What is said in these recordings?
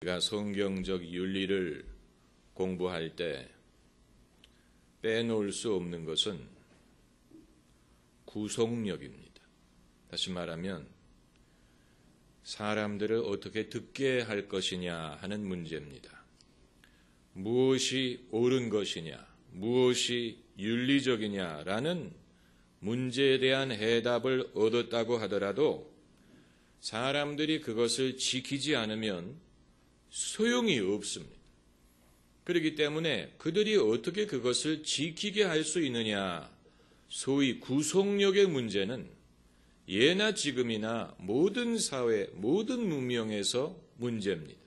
우리가 성경적 윤리를 공부할 때 빼놓을 수 없는 것은 구속력입니다. 다시 말하면 사람들을 어떻게 듣게 할 것이냐 하는 문제입니다. 무엇이 옳은 것이냐, 무엇이 윤리적이냐라는 문제에 대한 해답을 얻었다고 하더라도 사람들이 그것을 지키지 않으면 소용이 없습니다. 그렇기 때문에 그들이 어떻게 그것을 지키게 할 수 있느냐, 소위 구속력의 문제는 예나 지금이나 모든 사회, 모든 문명에서 문제입니다.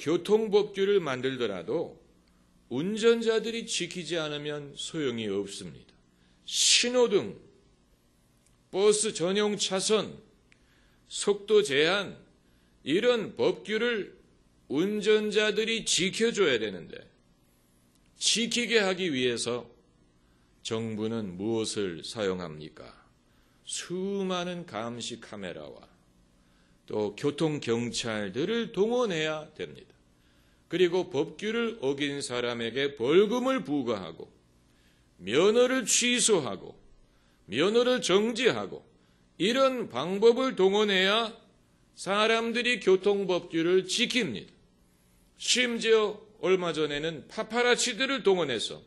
교통법규를 만들더라도 운전자들이 지키지 않으면 소용이 없습니다. 신호등, 버스 전용 차선, 속도 제한, 이런 법규를 운전자들이 지켜줘야 되는데 지키게 하기 위해서 정부는 무엇을 사용합니까? 수많은 감시 카메라와 또 교통경찰들을 동원해야 됩니다. 그리고 법규를 어긴 사람에게 벌금을 부과하고 면허를 취소하고 면허를 정지하고 이런 방법을 동원해야 사람들이 교통법규를 지킵니다. 심지어 얼마 전에는 파파라치들을 동원해서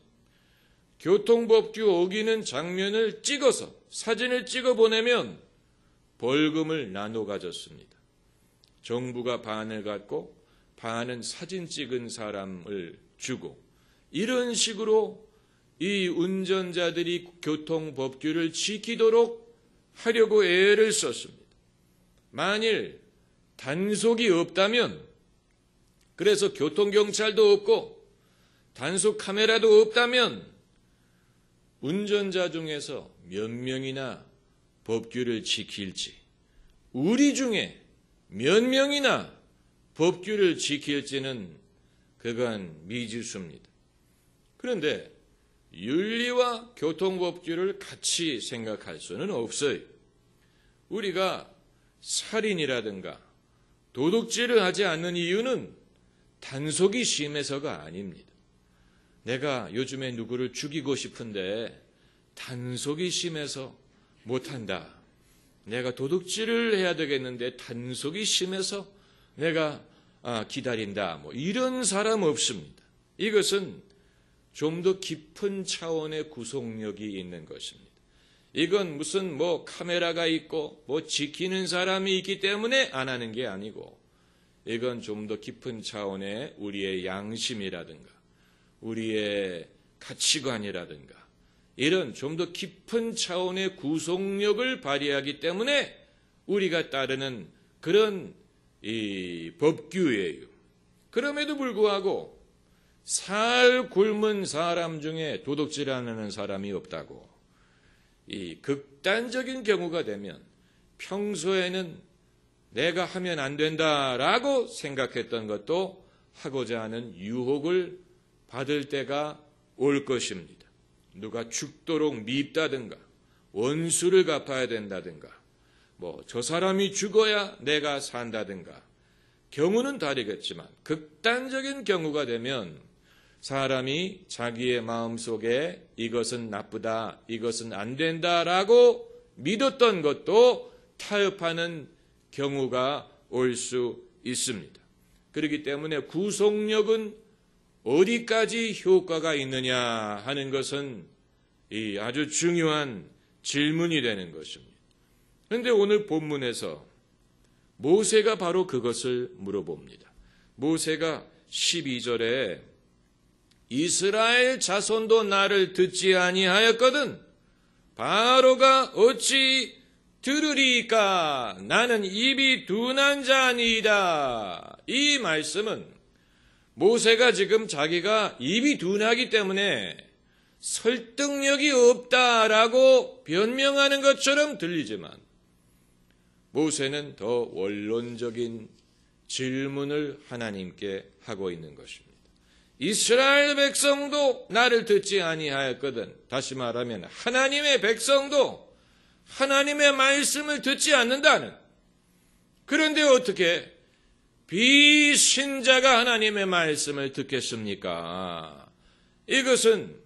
교통법규 어기는 장면을 찍어서 사진을 찍어 보내면 벌금을 나눠 가졌습니다. 정부가 반을 갖고 반은 사진 찍은 사람을 주고 이런 식으로 이 운전자들이 교통법규를 지키도록 하려고 애를 썼습니다. 만일 단속이 없다면, 그래서 교통경찰도 없고 단속 카메라도 없다면 운전자 중에서 몇 명이나 법규를 지킬지, 우리 중에 몇 명이나 법규를 지킬지는 그건 미지수입니다. 그런데 윤리와 교통법규를 같이 생각할 수는 없어요. 우리가 살인이라든가 도둑질을 하지 않는 이유는 단속이 심해서가 아닙니다. 내가 요즘에 누구를 죽이고 싶은데 단속이 심해서 못한다. 내가 도둑질을 해야 되겠는데 단속이 심해서 내가 기다린다. 이런 사람 없습니다. 이것은 좀 더 깊은 차원의 구속력이 있는 것입니다. 이건 무슨 카메라가 있고 지키는 사람이 있기 때문에 안 하는 게 아니고, 이건 좀 더 깊은 차원의 우리의 양심이라든가 우리의 가치관이라든가 이런 좀 더 깊은 차원의 구속력을 발휘하기 때문에 우리가 따르는 그런 이 법규예요. 그럼에도 불구하고 살 굶은 사람 중에 도둑질 안 하는 사람이 없다고. 이 극단적인 경우가 되면 평소에는 내가 하면 안 된다라고 생각했던 것도 하고자 하는 유혹을 받을 때가 올 것입니다. 누가 죽도록 밉다든가 원수를 갚아야 된다든가 저 사람이 죽어야 내가 산다든가 경우는 다르겠지만 극단적인 경우가 되면 사람이 자기의 마음속에 이것은 나쁘다, 이것은 안 된다라고 믿었던 것도 타협하는 경우가 올 수 있습니다. 그렇기 때문에 구속력은 어디까지 효과가 있느냐 하는 것은 아주 중요한 질문이 되는 것입니다. 그런데 오늘 본문에서 모세가 바로 그것을 물어봅니다. 모세가 12절에 이스라엘 자손도 나를 듣지 아니하였거든 바로가 어찌 들으리까? 나는 입이 둔한 자니이다. 이 말씀은 모세가 지금 자기가 입이 둔하기 때문에 설득력이 없다라고 변명하는 것처럼 들리지만 모세는 더 원론적인 질문을 하나님께 하고 있는 것입니다. 이스라엘 백성도 나를 듣지 아니하였거든. 다시 말하면 하나님의 백성도 하나님의 말씀을 듣지 않는다는. 그런데 어떻게 비신자가 하나님의 말씀을 듣겠습니까? 이것은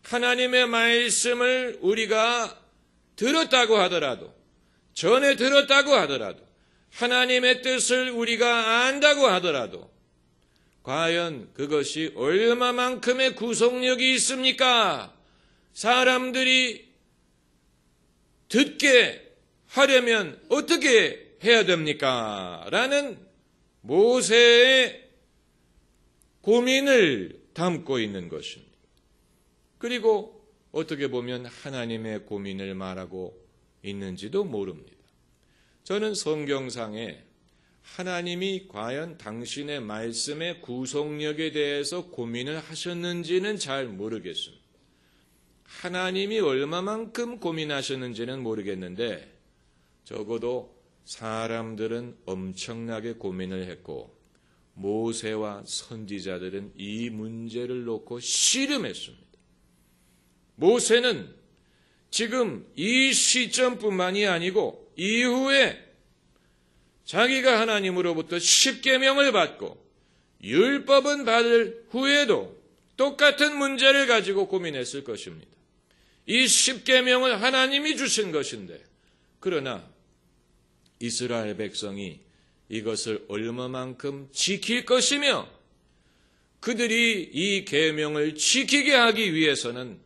하나님의 말씀을 우리가 들었다고 하더라도, 전에 들었다고 하더라도, 하나님의 뜻을 우리가 안다고 하더라도 과연 그것이 얼마만큼의 구속력이 있습니까? 사람들이 듣게 하려면 어떻게 해야 됩니까? 라는 모세의 고민을 담고 있는 것입니다. 그리고 어떻게 보면 하나님의 고민을 말하고 있는지도 모릅니다. 저는 성경상에 하나님이 과연 당신의 말씀의 구속력에 대해서 고민을 하셨는지는 잘 모르겠습니다. 하나님이 얼마만큼 고민하셨는지는 모르겠는데 적어도 사람들은 엄청나게 고민을 했고 모세와 선지자들은 이 문제를 놓고 씨름했습니다. 모세는 지금 이 시점뿐만이 아니고 이후에 자기가 하나님으로부터 십계명을 받고 율법은 받을 후에도 똑같은 문제를 가지고 고민했을 것입니다. 이 십계명을 하나님이 주신 것인데 그러나 이스라엘 백성이 이것을 얼마만큼 지킬 것이며 그들이 이 계명을 지키게 하기 위해서는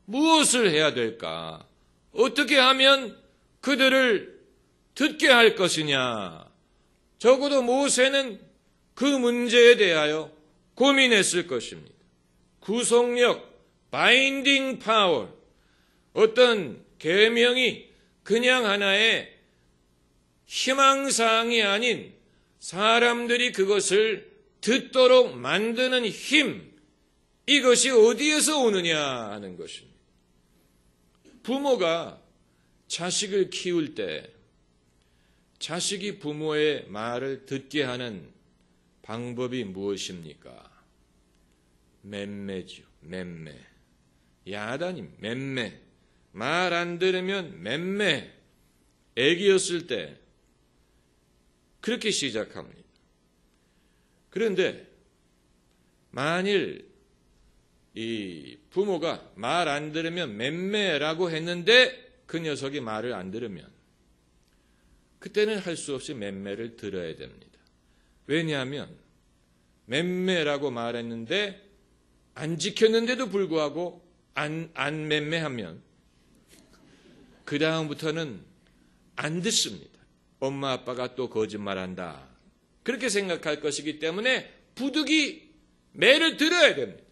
무엇을 해야 될까? 어떻게 하면 그들을 듣게 할 것이냐? 적어도 모세는 그 문제에 대하여 고민했을 것입니다. 구속력, 바인딩 파워, 어떤 계명이 그냥 하나의 희망사항이 아닌 사람들이 그것을 듣도록 만드는 힘, 이것이 어디에서 오느냐 하는 것입니다. 부모가 자식을 키울 때 자식이 부모의 말을 듣게 하는 방법이 무엇입니까? 맴매죠. 맴매. 야단이 맴매. 말 안 들으면 맴매. 애기였을 때 그렇게 시작합니다. 그런데 만일 이 부모가 말 안 들으면 맴매라고 했는데 그 녀석이 말을 안 들으면 그때는 할 수 없이 맴매를 들어야 됩니다. 왜냐하면 맴매라고 말했는데 안 지켰는데도 불구하고 안 맴매하면 그 다음부터는 안 듣습니다. 엄마 아빠가 또 거짓말한다. 그렇게 생각할 것이기 때문에 부득이 매를 들어야 됩니다.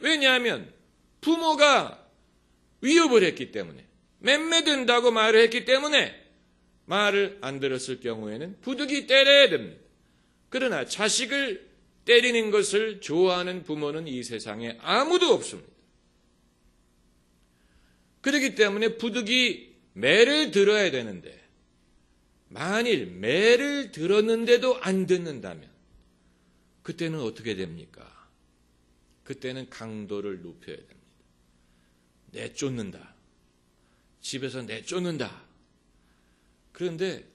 왜냐하면 부모가 위협을 했기 때문에 맴매된다고 말을 했기 때문에 말을 안 들었을 경우에는 부득이 때려야 됩니다. 그러나 자식을 때리는 것을 좋아하는 부모는 이 세상에 아무도 없습니다. 그렇기 때문에 부득이 매를 들어야 되는데 만일 매를 들었는데도 안 듣는다면 그때는 어떻게 됩니까? 그때는 강도를 높여야 됩니다. 내쫓는다. 집에서 내쫓는다. 그런데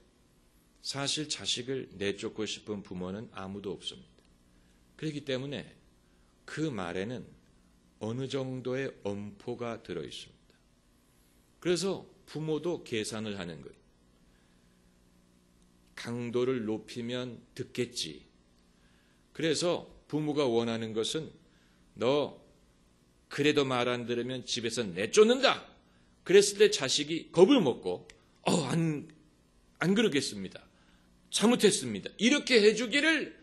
사실 자식을 내쫓고 싶은 부모는 아무도 없습니다. 그렇기 때문에 그 말에는 어느 정도의 엄포가 들어 있습니다. 그래서 부모도 계산을 하는 거예요. 강도를 높이면 듣겠지. 그래서 부모가 원하는 것은 너 그래도 말 안 들으면 집에서 내쫓는다. 그랬을 때 자식이 겁을 먹고 안 그러겠습니다. 잘못했습니다. 이렇게 해주기를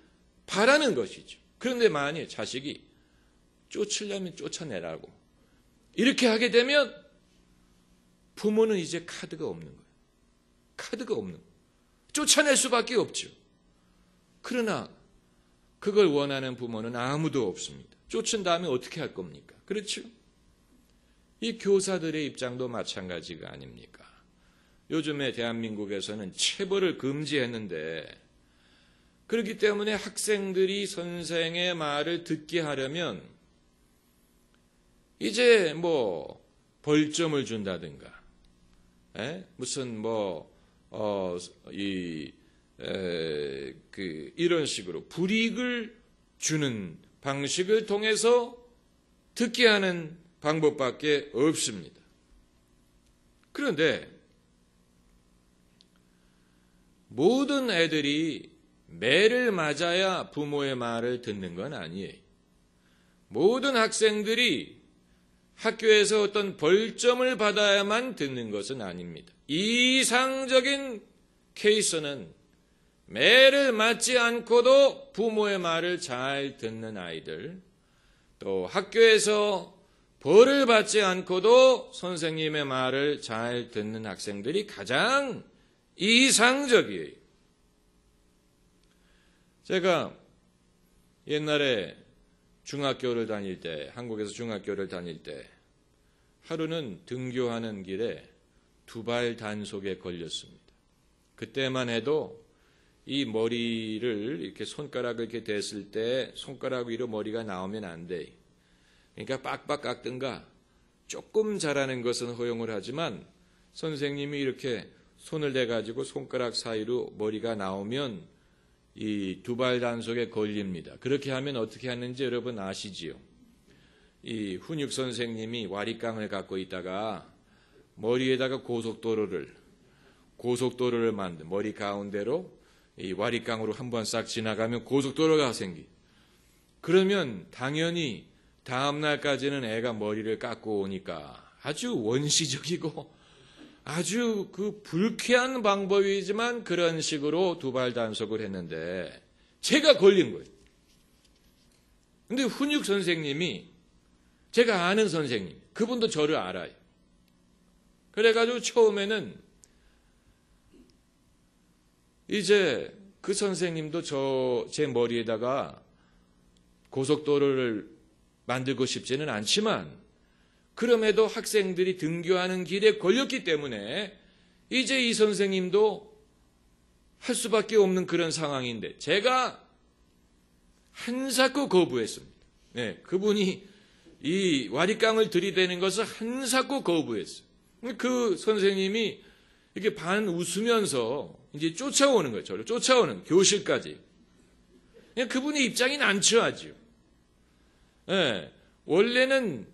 바라는 것이죠. 그런데 만약 자식이 쫓으려면 쫓아내라고 이렇게 하게 되면 부모는 이제 카드가 없는 거예요. 카드가 없는 거예요. 쫓아낼 수밖에 없죠. 그러나 그걸 원하는 부모는 아무도 없습니다. 쫓은 다음에 어떻게 할 겁니까? 그렇죠? 이 교사들의 입장도 마찬가지가 아닙니까? 요즘에 대한민국에서는 체벌을 금지했는데 그렇기 때문에 학생들이 선생의 말을 듣게 하려면 이제 뭐 벌점을 준다든가 무슨 이 이런 식으로 불이익을 주는 방식을 통해서 듣게 하는 방법밖에 없습니다. 그런데 모든 애들이 매를 맞아야 부모의 말을 듣는 건 아니에요. 모든 학생들이 학교에서 어떤 벌점을 받아야만 듣는 것은 아닙니다. 이상적인 케이스는 매를 맞지 않고도 부모의 말을 잘 듣는 아이들, 또 학교에서 벌을 받지 않고도 선생님의 말을 잘 듣는 학생들이 가장 이상적이에요. 제가 옛날에 중학교를 다닐 때, 한국에서 중학교를 다닐 때 하루는 등교하는 길에 두발 단속에 걸렸습니다. 그때만 해도 이 머리를 이렇게 손가락을 이렇게 댔을 때 손가락 위로 머리가 나오면 안 돼. 그러니까 빡빡 깎든가 조금 자라는 것은 허용을 하지만 선생님이 이렇게 손을 대가지고 손가락 사이로 머리가 나오면 이 두발 단속에 걸립니다. 그렇게 하면 어떻게 하는지 여러분 아시지요? 이 훈육 선생님이 와리깡을 갖고 있다가 머리에다가 고속도로를 만든 머리 가운데로 이 와리깡으로 한번 싹 지나가면 고속도로가 생기. 그러면 당연히 다음 날까지는 애가 머리를 깎고 오니까 아주 원시적이고 아주 그 불쾌한 방법이지만 그런 식으로 두발 단속을 했는데 제가 걸린 거예요. 근데 훈육 선생님이 제가 아는 선생님, 그분도 저를 알아요. 그래가지고 처음에는 이제 그 선생님도 제 머리에다가 고속도로를 만들고 싶지는 않지만 그럼에도 학생들이 등교하는 길에 걸렸기 때문에 이제 이 선생님도 할 수밖에 없는 그런 상황인데 제가 한사코 거부했습니다. 네, 그분이 이 와리깡을 들이대는 것을 한사코 거부했어요. 그 선생님이 이렇게 반 웃으면서 이제 쫓아오는 거예요. 저를 쫓아오는 교실까지. 그분의 입장이 난처하죠. 네, 원래는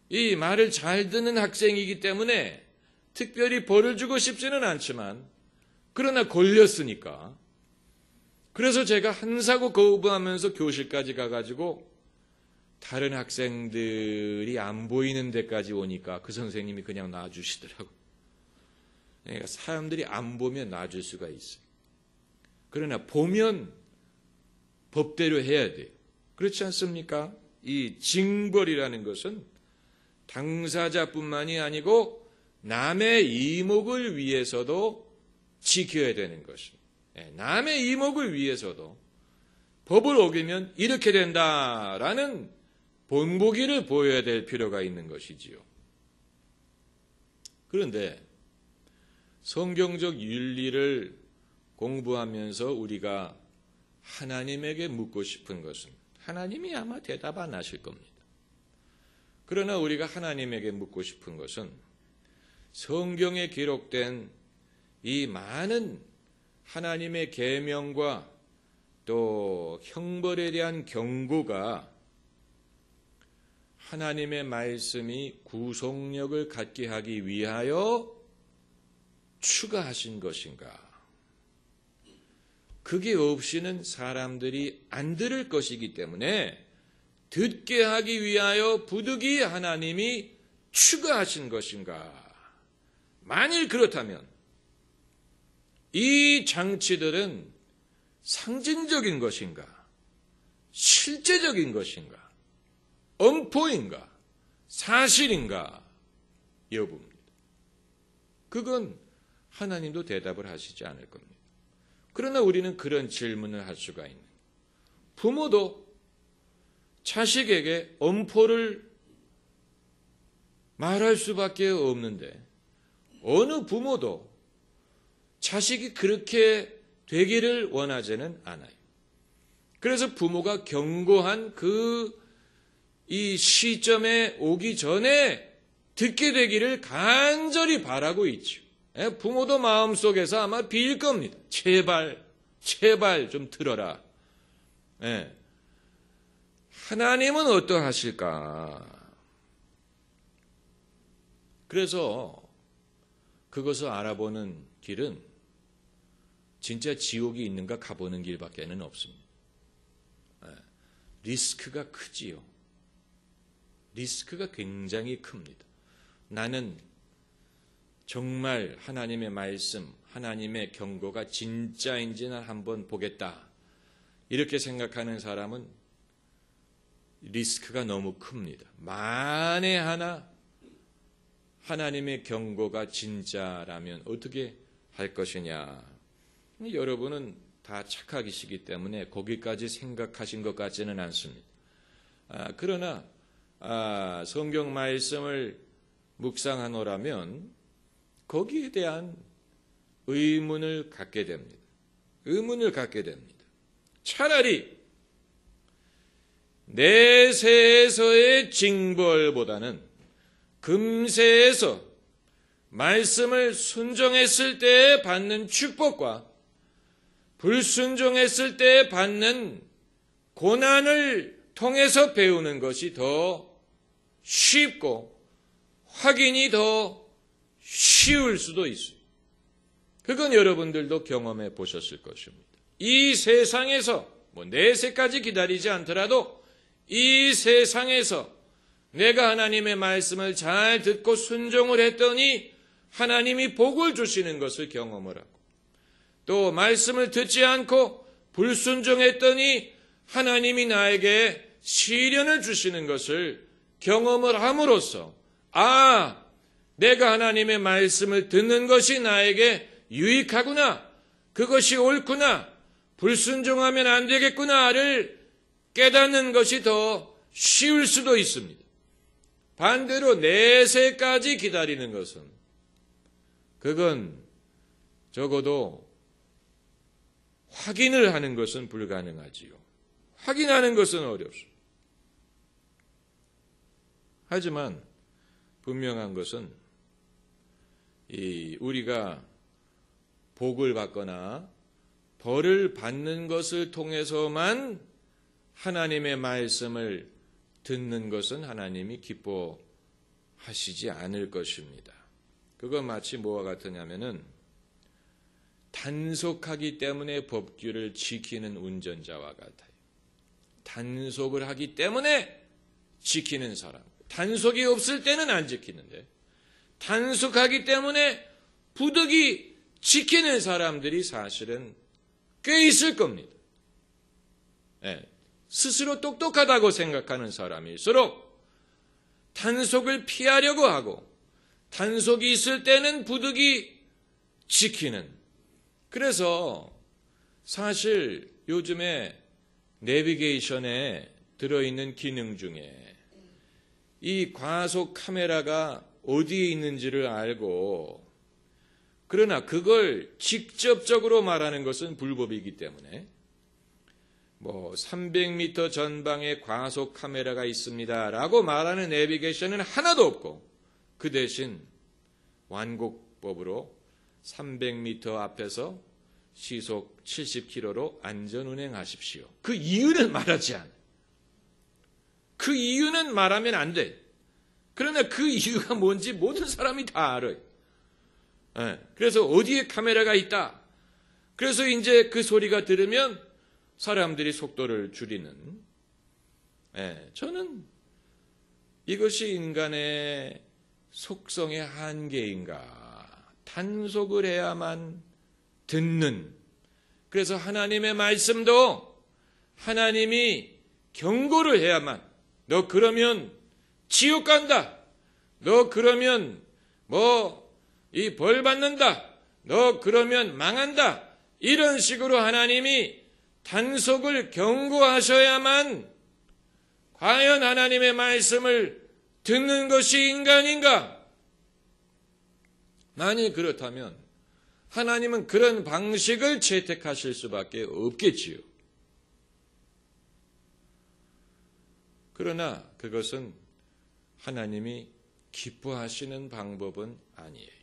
이 말을 잘 듣는 학생이기 때문에 특별히 벌을 주고 싶지는 않지만 그러나 걸렸으니까. 그래서 제가 한사코 거부하면서 교실까지 가가지고 다른 학생들이 안 보이는 데까지 오니까 그 선생님이 그냥 놔주시더라고요. 그러니까 사람들이 안 보면 놔줄 수가 있어요. 그러나 보면 법대로 해야 돼요. 그렇지 않습니까? 이 징벌이라는 것은 당사자뿐만이 아니고 남의 이목을 위해서도 지켜야 되는 것입니다. 남의 이목을 위해서도 법을 어기면 이렇게 된다라는 본보기를 보여야 될 필요가 있는 것이지요. 그런데 성경적 윤리를 공부하면서 우리가 하나님에게 묻고 싶은 것은 하나님이 아마 대답 안 하실 겁니다. 그러나 우리가 하나님에게 묻고 싶은 것은 성경에 기록된 이 많은 하나님의 계명과 또 형벌에 대한 경고가 하나님의 말씀이 구속력을 갖게 하기 위하여 추가하신 것인가? 그게 없이는 사람들이 안 들을 것이기 때문에 듣게 하기 위하여 부득이 하나님이 추가하신 것인가? 만일 그렇다면 이 장치들은 상징적인 것인가? 실제적인 것인가? 엄포인가? 사실인가? 여부입니다. 그건 하나님도 대답을 하시지 않을 겁니다. 그러나 우리는 그런 질문을 할 수가 있는 거예요. 부모도 자식에게 엄포를 말할 수밖에 없는데 어느 부모도 자식이 그렇게 되기를 원하지는 않아요. 그래서 부모가 경고한 이 시점에 오기 전에 듣게 되기를 간절히 바라고 있죠. 부모도 마음속에서 아마 빌 겁니다. 제발 제발 좀 들어라. 예. 하나님은 어떠하실까? 그래서 그것을 알아보는 길은 진짜 지옥이 있는가 가보는 길밖에는 없습니다. 리스크가 크지요. 리스크가 굉장히 큽니다. 나는 정말 하나님의 말씀, 하나님의 경고가 진짜인지는 한번 보겠다. 이렇게 생각하는 사람은 리스크가 너무 큽니다. 만에 하나 하나님의 경고가 진짜라면 어떻게 할 것이냐. 여러분은 다 착하시기 때문에 거기까지 생각하신 것 같지는 않습니다. 그러나 성경 말씀을 묵상하노라면 거기에 대한 의문을 갖게 됩니다. 의문을 갖게 됩니다. 차라리 내세에서의 징벌보다는 금세에서 말씀을 순종했을 때 받는 축복과 불순종했을 때 받는 고난을 통해서 배우는 것이 더 쉽고 확인이 더 쉬울 수도 있어요. 그건 여러분들도 경험해 보셨을 것입니다. 이 세상에서 내세까지 기다리지 않더라도 이 세상에서 내가 하나님의 말씀을 잘 듣고 순종을 했더니 하나님이 복을 주시는 것을 경험을 하고 또 말씀을 듣지 않고 불순종했더니 하나님이 나에게 시련을 주시는 것을 경험을 함으로써 내가 하나님의 말씀을 듣는 것이 나에게 유익하구나, 그것이 옳구나, 불순종하면 안 되겠구나를 깨닫는 것이 더 쉬울 수도 있습니다. 반대로 내세까지 기다리는 것은 그건 적어도 확인을 하는 것은 불가능하지요. 확인하는 것은 어렵습니다. 하지만 분명한 것은 우리가 복을 받거나 벌을 받는 것을 통해서만 하나님의 말씀을 듣는 것은 하나님이 기뻐하시지 않을 것입니다. 그건 마치 뭐와 같으냐면은 단속하기 때문에 법규를 지키는 운전자와 같아요. 단속을 하기 때문에 지키는 사람. 단속이 없을 때는 안 지키는데 단속하기 때문에 부득이 지키는 사람들이 사실은 꽤 있을 겁니다. 스스로 똑똑하다고 생각하는 사람일수록 단속을 피하려고 하고 단속이 있을 때는 부득이 지키는. 그래서 사실 요즘에 내비게이션에 들어있는 기능 중에 이 과속 카메라가 어디에 있는지를 알고 그러나 그걸 직접적으로 말하는 것은 불법이기 때문에 300m 전방에 과속 카메라가 있습니다라고 말하는 내비게이션은 하나도 없고 그 대신 완곡법으로 300m 앞에서 시속 70km로 안전운행하십시오. 그 이유는 말하지 않아요. 그 이유는 말하면 안 돼. 그러나 그 이유가 뭔지 모든 사람이 다 알아요. 그래서 어디에 카메라가 있다. 그래서 이제 그 소리가 들으면 사람들이 속도를 줄이는. 저는 이것이 인간의 속성의 한계인가. 단속을 해야만 듣는. 그래서 하나님의 말씀도 하나님이 경고를 해야만. 너 그러면 지옥 간다. 너 그러면 이 벌 받는다. 너 그러면 망한다. 이런 식으로 하나님이 단속을 경고하셔야만 과연 하나님의 말씀을 듣는 것이 인간인가? 만일 그렇다면 하나님은 그런 방식을 채택하실 수밖에 없겠지요. 그러나 그것은 하나님이 기뻐하시는 방법은 아니에요.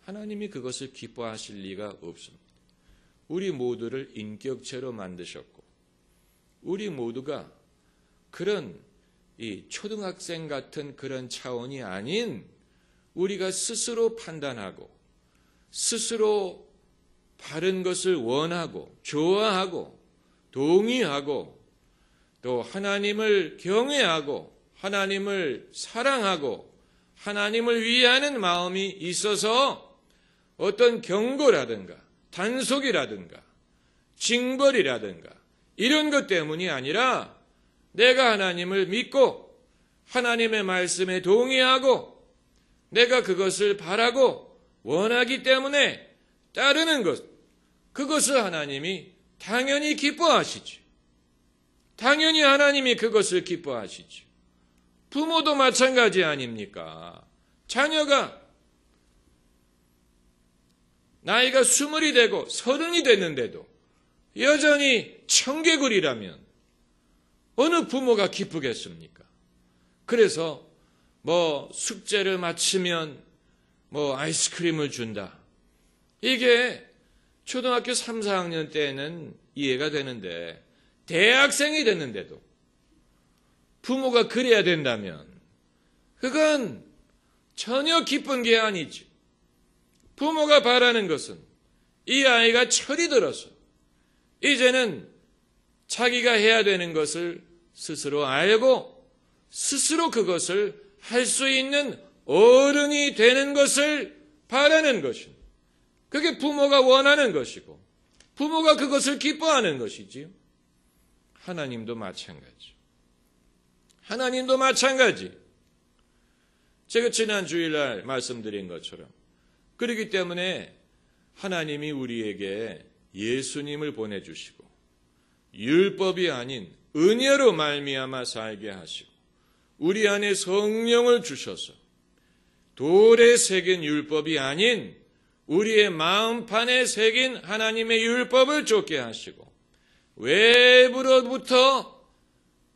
하나님이 그것을 기뻐하실 리가 없습니다. 우리 모두를 인격체로 만드셨고 우리 모두가 그런 이 초등학생 같은 그런 차원이 아닌 우리가 스스로 판단하고 스스로 바른 것을 원하고 좋아하고 동의하고 또 하나님을 경외하고 하나님을 사랑하고 하나님을 위하는 마음이 있어서 어떤 경고라든가 단속이라든가 징벌이라든가 이런 것 때문이 아니라 내가 하나님을 믿고 하나님의 말씀에 동의하고 내가 그것을 바라고 원하기 때문에 따르는 것, 그것을 하나님이 당연히 기뻐하시지. 당연히 하나님이 그것을 기뻐하시지. 부모도 마찬가지 아닙니까? 자녀가 나이가 20이 되고 30이 됐는데도 여전히 청개구리라면 어느 부모가 기쁘겠습니까? 그래서 숙제를 마치면 아이스크림을 준다. 이게 초등학교 3, 4학년 때는 이해가 되는데 대학생이 됐는데도 부모가 그래야 된다면 그건 전혀 기쁜 게 아니지. 부모가 바라는 것은 이 아이가 철이 들어서 이제는 자기가 해야 되는 것을 스스로 알고 스스로 그것을 할 수 있는 어른이 되는 것을 바라는 것입니다. 그게 부모가 원하는 것이고 부모가 그것을 기뻐하는 것이지요. 하나님도 마찬가지. 하나님도 마찬가지. 제가 지난 주일날 말씀드린 것처럼 그렇기 때문에 하나님이 우리에게 예수님을 보내주시고 율법이 아닌 은혜로 말미암아 살게 하시고 우리 안에 성령을 주셔서 돌에 새긴 율법이 아닌 우리의 마음판에 새긴 하나님의 율법을 쫓게 하시고 외부로부터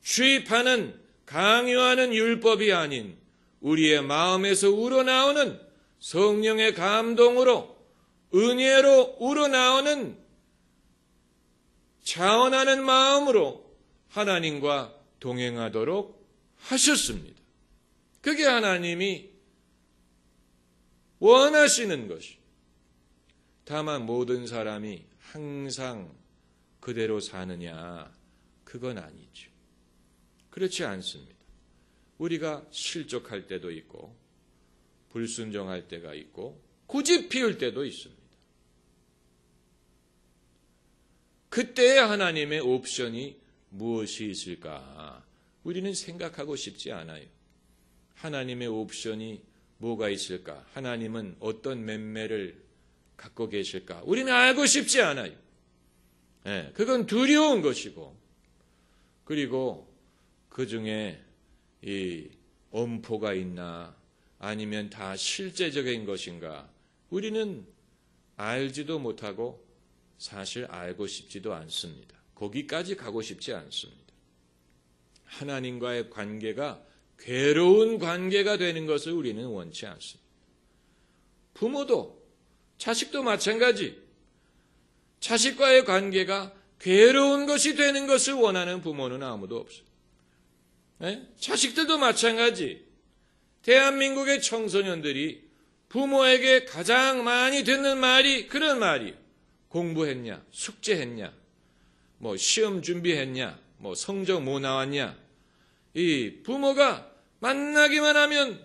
주입하는 강요하는 율법이 아닌 우리의 마음에서 우러나오는 성령의 감동으로 은혜로 우러나오는 자원하는 마음으로 하나님과 동행하도록 하셨습니다. 그게 하나님이 원하시는 것이. 다만 모든 사람이 항상 그대로 사느냐? 그건 아니죠. 그렇지 않습니다. 우리가 실족할 때도 있고 불순종할 때가 있고 고집 피울 때도 있습니다. 그때의 하나님의 옵션이 무엇이 있을까? 우리는 생각하고 싶지 않아요. 하나님의 옵션이 뭐가 있을까? 하나님은 어떤 맴매를 갖고 계실까? 우리는 알고 싶지 않아요. 네, 그건 두려운 것이고 그리고 그 중에 이 엄포가 있나 아니면 다 실제적인 것인가 우리는 알지도 못하고 사실 알고 싶지도 않습니다. 거기까지 가고 싶지 않습니다. 하나님과의 관계가 괴로운 관계가 되는 것을 우리는 원치 않습니다. 부모도 자식도 마찬가지. 자식과의 관계가 괴로운 것이 되는 것을 원하는 부모는 아무도 없어요. 네? 자식들도 마찬가지. 대한민국의 청소년들이 부모에게 가장 많이 듣는 말이 그런 말이에요. 공부했냐? 숙제했냐? 시험 준비했냐? 성적 뭐 나왔냐? 이 부모가 만나기만 하면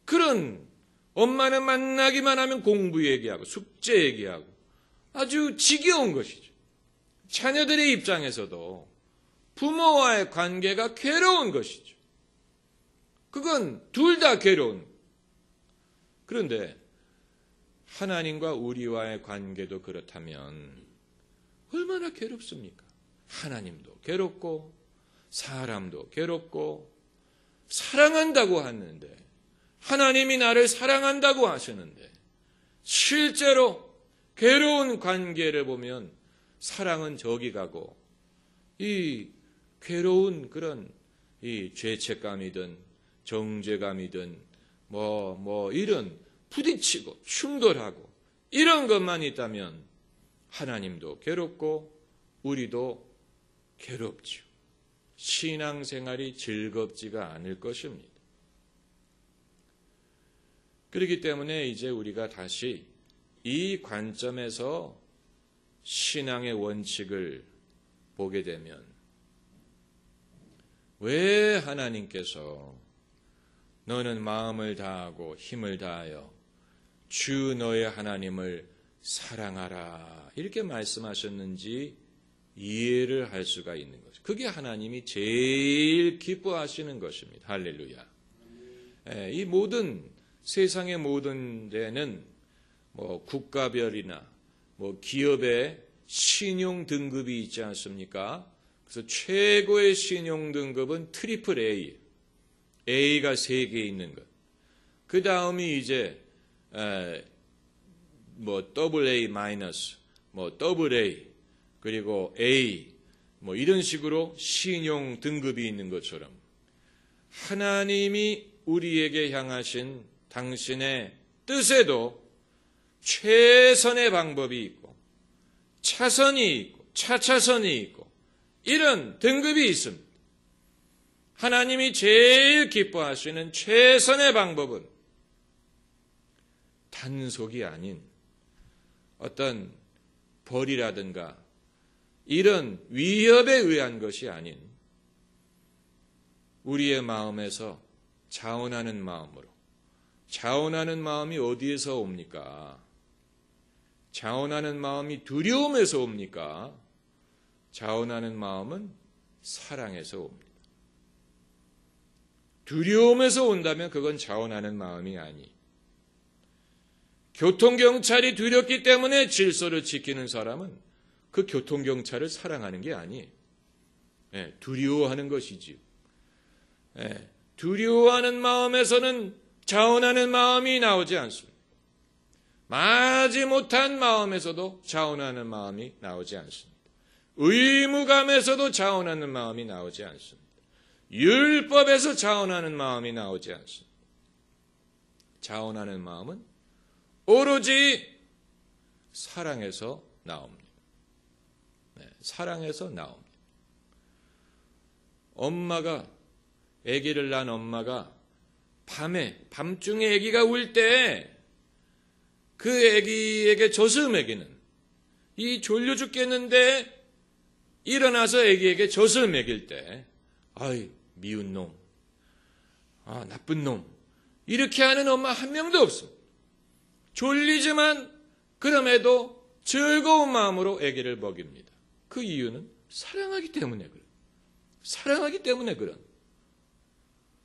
그런 엄마는 만나기만 하면 공부 얘기하고 숙제 얘기하고 아주 지겨운 것이죠. 자녀들의 입장에서도 부모와의 관계가 괴로운 것이죠. 그건 둘 다 괴로운. 그런데 하나님과 우리와의 관계도 그렇다면 얼마나 괴롭습니까? 하나님도 괴롭고 사람도 괴롭고 사랑한다고 하는데 하나님이 나를 사랑한다고 하시는데 실제로 괴로운 관계를 보면 사랑은 저기 가고 이 괴로운 그런 이 죄책감이든 정죄감이든 이런 부딪히고 충돌하고 이런 것만 있다면 하나님도 괴롭고 우리도 괴롭죠. 신앙생활이 즐겁지가 않을 것입니다. 그렇기 때문에 이제 우리가 다시 이 관점에서 신앙의 원칙을 보게 되면 왜 하나님께서 너는 마음을 다하고 힘을 다하여 주 너의 하나님을 사랑하라 이렇게 말씀하셨는지 이해를 할 수가 있는 거죠. 그게 하나님이 제일 기뻐하시는 것입니다. 할렐루야. 이 모든 세상의 모든 데는 뭐 국가별이나 뭐 기업의 신용 등급이 있지 않습니까? 그래서 최고의 신용 등급은 트리플 A, A가 3개 있는 것. 그 다음이 이제 뭐 AA 마이너스, 뭐 AA, 그리고 A, 뭐 이런 식으로 신용 등급이 있는 것처럼 하나님이 우리에게 향하신 당신의 뜻에도 최선의 방법이 있고 차선이 있고 차차선이 있고 이런 등급이 있습니다. 하나님이 제일 기뻐하시는 최선의 방법은 단속이 아닌 어떤 벌이라든가 이런 위협에 의한 것이 아닌 우리의 마음에서 자원하는 마음으로, 자원하는 마음이 어디에서 옵니까? 자원하는 마음이 두려움에서 옵니까? 자원하는 마음은 사랑에서 옵니다. 두려움에서 온다면 그건 자원하는 마음이 아니. 교통경찰이 두렵기 때문에 질서를 지키는 사람은 그 교통경찰을 사랑하는 게 아니에요. 두려워하는 것이지요. 두려워하는 마음에서는 자원하는 마음이 나오지 않습니다. 마지못한 마음에서도 자원하는 마음이 나오지 않습니다. 의무감에서도 자원하는 마음이 나오지 않습니다. 율법에서 자원하는 마음이 나오지 않습니다. 자원하는 마음은 오로지 사랑에서 나옵니다. 사랑에서 나옵니다. 아기를 낳은 엄마가 밤중에 아기가 울 때 그 아기에게 젖을 먹이는, 이 졸려 죽겠는데 일어나서 아기에게 젖을 먹일 때, 아이 미운 놈, 나쁜 놈, 이렇게 하는 엄마 한 명도 없습니다. 졸리지만 그럼에도 즐거운 마음으로 아기를 먹입니다. 그 이유는 사랑하기 때문에 그래요. 사랑하기 때문에 그런.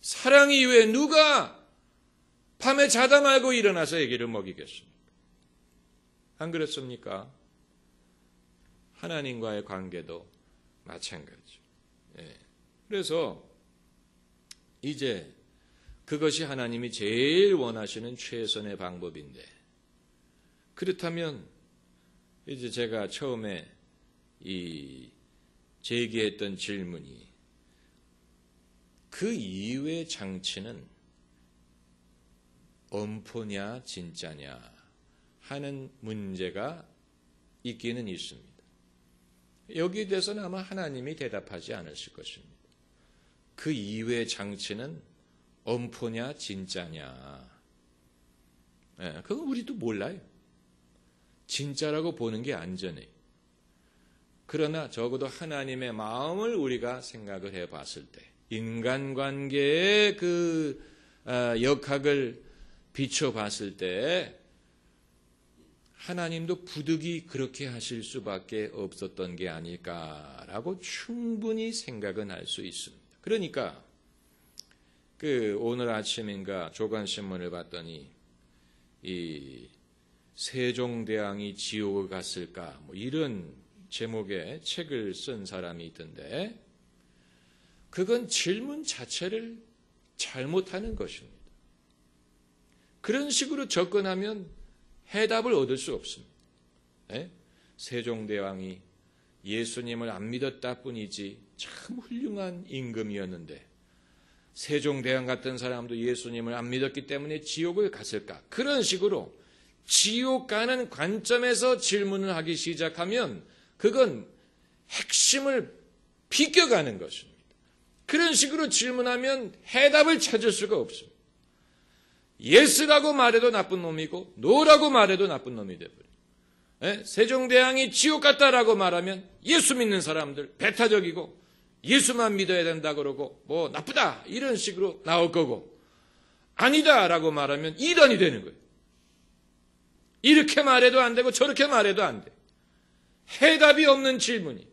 사랑 이외에 누가 밤에 자다 말고 일어나서 아기를 먹이겠습니까? 안 그렇습니까? 하나님과의 관계도 마찬가지죠. 그래서 이제 그것이 하나님이 제일 원하시는 최선의 방법인데, 그렇다면 이제 제가 처음에 제기했던 질문이 그 이후의 장치는 엄포냐 진짜냐 하는 문제가 있기는 있습니다. 여기에 대해서는 아마 하나님이 대답하지 않으실 것입니다. 그 이후의 장치는 엄포냐 진짜냐, 그건 우리도 몰라요. 진짜라고 보는 게 안전해요. 그러나 적어도 하나님의 마음을 우리가 생각을 해봤을 때, 인간관계의 그 역학을 비춰봤을 때 하나님도 부득이 그렇게 하실 수밖에 없었던 게 아닐까라고 충분히 생각은 할 수 있습니다. 그러니까 오늘 아침인가 조간신문을 봤더니 이 세종대왕이 지옥을 갔을까 뭐 이런 제목의 책을 쓴 사람이 있던데, 그건 질문 자체를 잘못하는 것입니다. 그런 식으로 접근하면 해답을 얻을 수 없습니다. 세종대왕이 예수님을 안 믿었다 뿐이지 참 훌륭한 임금이었는데 세종대왕 같은 사람도 예수님을 안 믿었기 때문에 지옥을 갔을까? 그런 식으로 지옥 가는 관점에서 질문을 하기 시작하면 그건 핵심을 비껴가는 것입니다. 그런 식으로 질문하면 해답을 찾을 수가 없습니다. 예스라고 말해도 나쁜 놈이고 노라고 말해도 나쁜 놈이 되버려요. 세종대왕이 지옥 갔다라고 말하면 예수 믿는 사람들 배타적이고 예수만 믿어야 된다 그러고 뭐 나쁘다 이런 식으로 나올 거고, 아니다라고 말하면 이단이 되는 거예요. 이렇게 말해도 안 되고 저렇게 말해도 안 돼. 해답이 없는 질문이.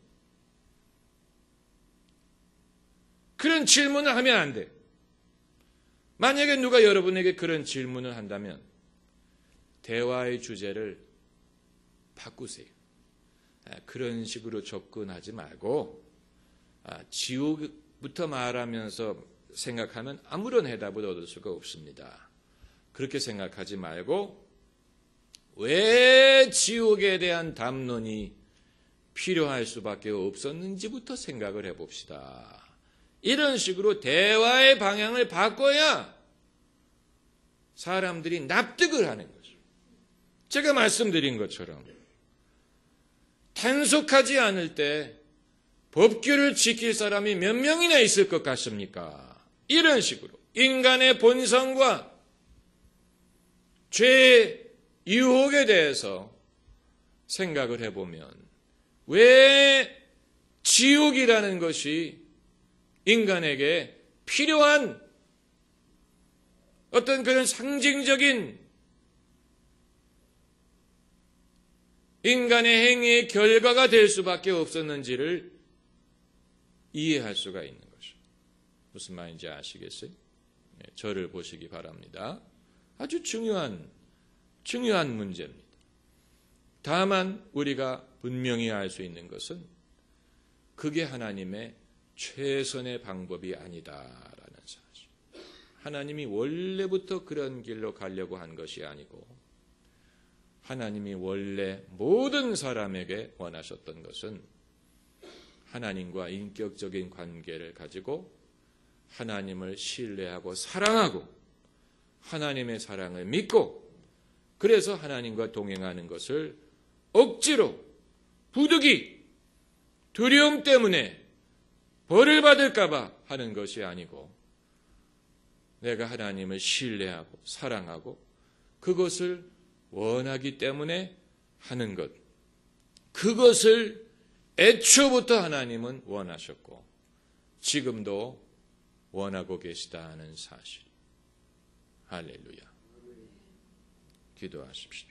그런 질문을 하면 안 돼. 만약에 누가 여러분에게 그런 질문을 한다면 대화의 주제를 바꾸세요. 그런 식으로 접근하지 말고 지옥부터 말하면서 생각하면 아무런 해답을 얻을 수가 없습니다. 그렇게 생각하지 말고 왜 지옥에 대한 담론이 필요할 수밖에 없었는지부터 생각을 해봅시다. 이런 식으로 대화의 방향을 바꿔야 사람들이 납득을 하는 거죠. 제가 말씀드린 것처럼 단속하지 않을 때 법규를 지킬 사람이 몇 명이나 있을 것 같습니까? 이런 식으로 인간의 본성과 죄의 유혹에 대해서 생각을 해보면 왜 지옥이라는 것이 인간에게 필요한 어떤 그런 상징적인 인간의 행위의 결과가 될 수밖에 없었는지를 이해할 수가 있는 것이죠. 무슨 말인지 아시겠어요? 저를 보시기 바랍니다. 아주 중요한 문제입니다. 다만 우리가 분명히 알 수 있는 것은 그게 하나님의 최선의 방법이 아니다라는 사실. 하나님이 원래부터 그런 길로 가려고 한 것이 아니고 하나님이 원래 모든 사람에게 원하셨던 것은 하나님과 인격적인 관계를 가지고 하나님을 신뢰하고 사랑하고 하나님의 사랑을 믿고 그래서 하나님과 동행하는 것을 억지로 부득이 두려움 때문에 벌을 받을까 봐 하는 것이 아니고 내가 하나님을 신뢰하고 사랑하고 그것을 원하기 때문에 하는 것. 그것을 애초부터 하나님은 원하셨고 지금도 원하고 계시다는 사실. 할렐루야. 기도하십시오.